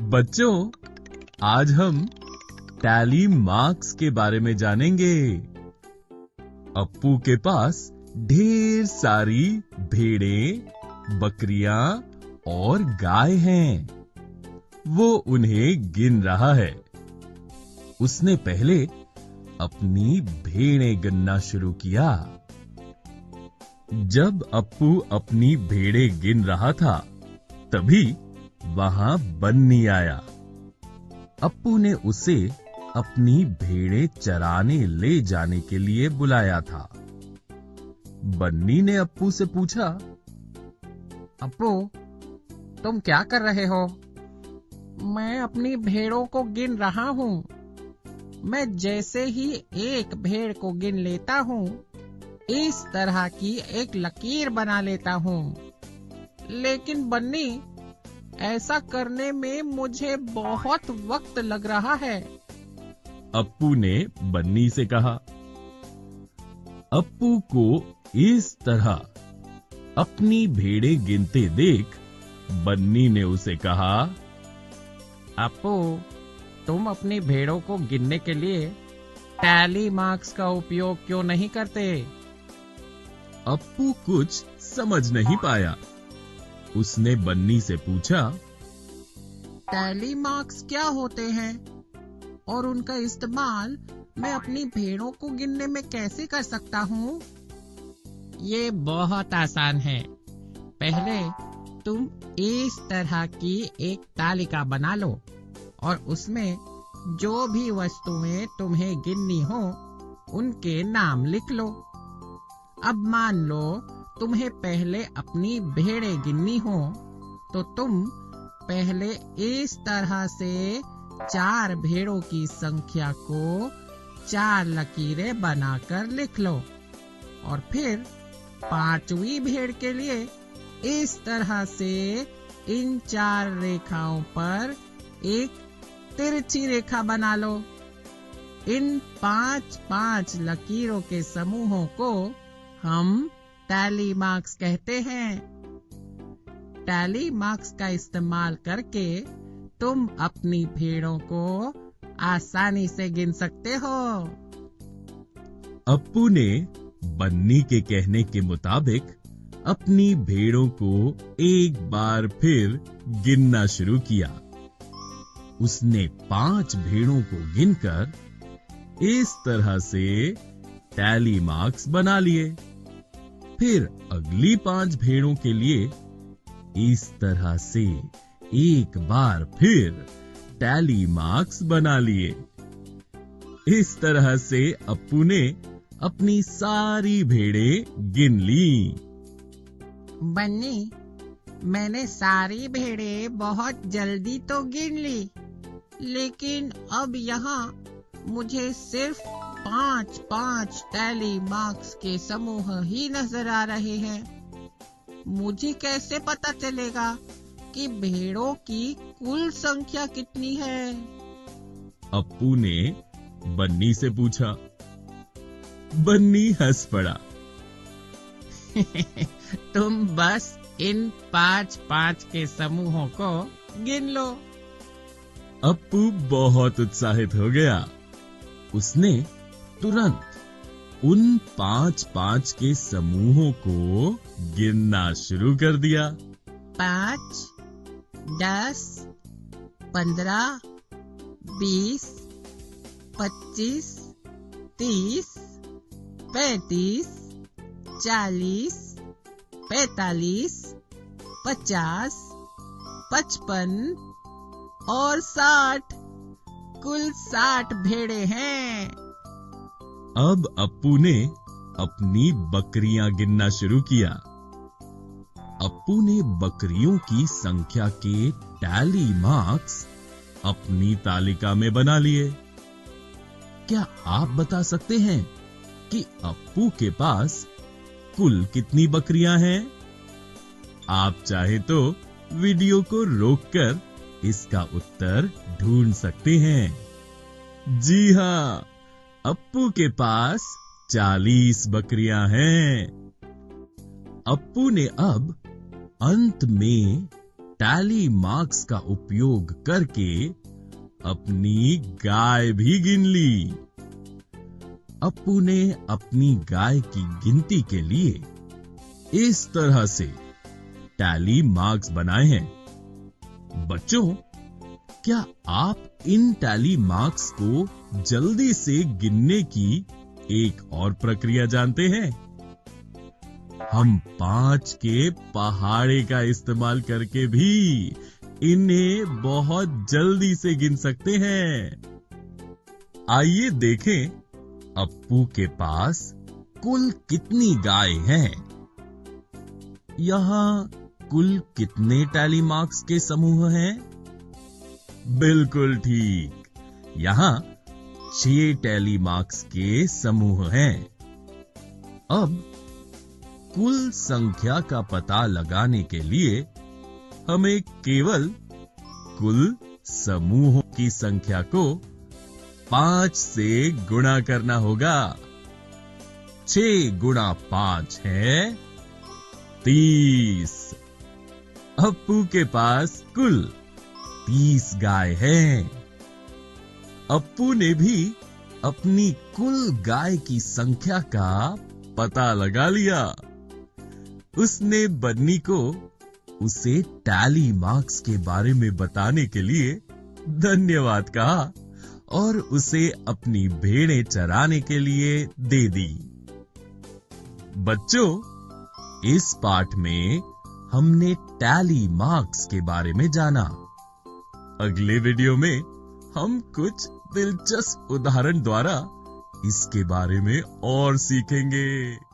बच्चों, आज हम टैली मार्क्स के बारे में जानेंगे। अप्पू के पास ढेर सारी भेड़ें, बकरियां और गाय हैं। वो उन्हें गिन रहा है। उसने पहले अपनी भेड़ें गिनना शुरू किया। जब अप्पू अपनी भेड़ें गिन रहा था, तभी वहां बन्नी आया। अप्पू ने उसे अपनी भेड़ें चराने ले जाने के लिए बुलाया था। बन्नी ने अप्पू से पूछा, अप्पू, तुम क्या कर रहे हो? मैं अपनी भेड़ों को गिन रहा हूँ। मैं जैसे ही एक भेड़ को गिन लेता हूँ, इस तरह की एक लकीर बना लेता हूँ। लेकिन बन्नी, ऐसा करने में मुझे बहुत वक्त लग रहा है। अप्पू ने बन्नी से कहा। अप्पू को इस तरह अपनी भेड़ें गिनते देख बन्नी ने उसे कहा, अप्पू, तुम अपनी भेड़ों को गिनने के लिए टैली मार्क्स का उपयोग क्यों नहीं करते? अप्पू कुछ समझ नहीं पाया। उसने बन्नी से पूछा, टैली मार्क्स क्या होते हैं और उनका इस्तेमाल मैं अपनी भेड़ों को गिनने में कैसे कर सकता हूँ? ये बहुत आसान है। पहले तुम इस तरह की एक तालिका बना लो और उसमें जो भी वस्तुएं तुम्हें गिननी हो, उनके नाम लिख लो। अब मान लो तुम्हें पहले अपनी भेड़ें गिननी हो, तो तुम पहले इस तरह से 4 भेड़ों की संख्या को 4 लकीरें बनाकर लिख लो और फिर 5वीं भेड़ के लिए इस तरह से इन 4 रेखाओं पर एक तिरछी रेखा बना लो। इन 5-5 लकीरों के समूहों को हम टैली मार्क्स कहते हैं। टैली मार्क्स का इस्तेमाल करके तुम अपनी भेड़ों को आसानी से गिन सकते हो। अप्पू ने बन्नी के कहने के मुताबिक अपनी भेड़ों को एक बार फिर गिनना शुरू किया। उसने 5 भेड़ों को गिनकर इस तरह से टैली मार्क्स बना लिए। फिर अगली 5 भेड़ों के लिए इस तरह से एक बार फिर टैली मार्क्स बना लिए। इस तरह से अप्पू ने अपनी सारी भेड़ें गिन ली। बन्नी, मैंने सारी भेड़ें बहुत जल्दी तो गिन ली, लेकिन अब यहाँ मुझे सिर्फ 5-5 टैली मार्क्स के समूह ही नजर आ रहे हैं। मुझे कैसे पता चलेगा कि भेड़ों की कुल संख्या कितनी है? अप्पू ने बन्नी से पूछा। बन्नी हंस पड़ा। तुम बस इन 5-5 के समूहों को गिन लो। अप्पू बहुत उत्साहित हो गया। उसने तुरंत उन 5-5 के समूहों को गिनना शुरू कर दिया। 5, 10, 15, 20, 25, 30, 35, 40, 45, 50, 55 और 60। कुल 60 भेड़ें हैं। अब अप्पू ने अपनी बकरियां गिनना शुरू किया। अप्पू ने बकरियों की संख्या के टैली मार्क्स अपनी तालिका में बना लिए। क्या आप बता सकते हैं कि अप्पू के पास कुल कितनी बकरियां हैं? आप चाहे तो वीडियो को रोककर इसका उत्तर ढूंढ सकते हैं। जी हां, अप्पू के पास 40 बकरियां हैं। अप्पू ने अब अंत में टैली मार्क्स का उपयोग करके अपनी गाय भी गिन ली। अप्पू ने अपनी गाय की गिनती के लिए इस तरह से टैली मार्क्स बनाए हैं। बच्चों, क्या आप इन टैली मार्क्स को जल्दी से गिनने की एक और प्रक्रिया जानते हैं? हम 5 के पहाड़े का इस्तेमाल करके भी इन्हें बहुत जल्दी से गिन सकते हैं। आइए देखें अप्पू के पास कुल कितनी गाय हैं। यहाँ कुल कितने टैली मार्क्स के समूह हैं? बिल्कुल ठीक, यहाँ 6 टैली मार्क्स के समूह हैं। अब कुल संख्या का पता लगाने के लिए हमें केवल कुल समूहों की संख्या को 5 से गुणा करना होगा। 6 गुणा 5 है 30। अप्पू के पास कुल 30 गाय हैं। अप्पू ने भी अपनी कुल गाय की संख्या का पता लगा लिया। उसने बन्नी को उसे टैली मार्क्स के बारे में बताने के लिए धन्यवाद कहा और उसे अपनी भेड़ें चराने के लिए दे दी। बच्चों, इस पाठ में हमने टैली मार्क्स के बारे में जाना। अगले वीडियो में हम कुछ दिलचस्प उदाहरण द्वारा इसके बारे में और सीखेंगे।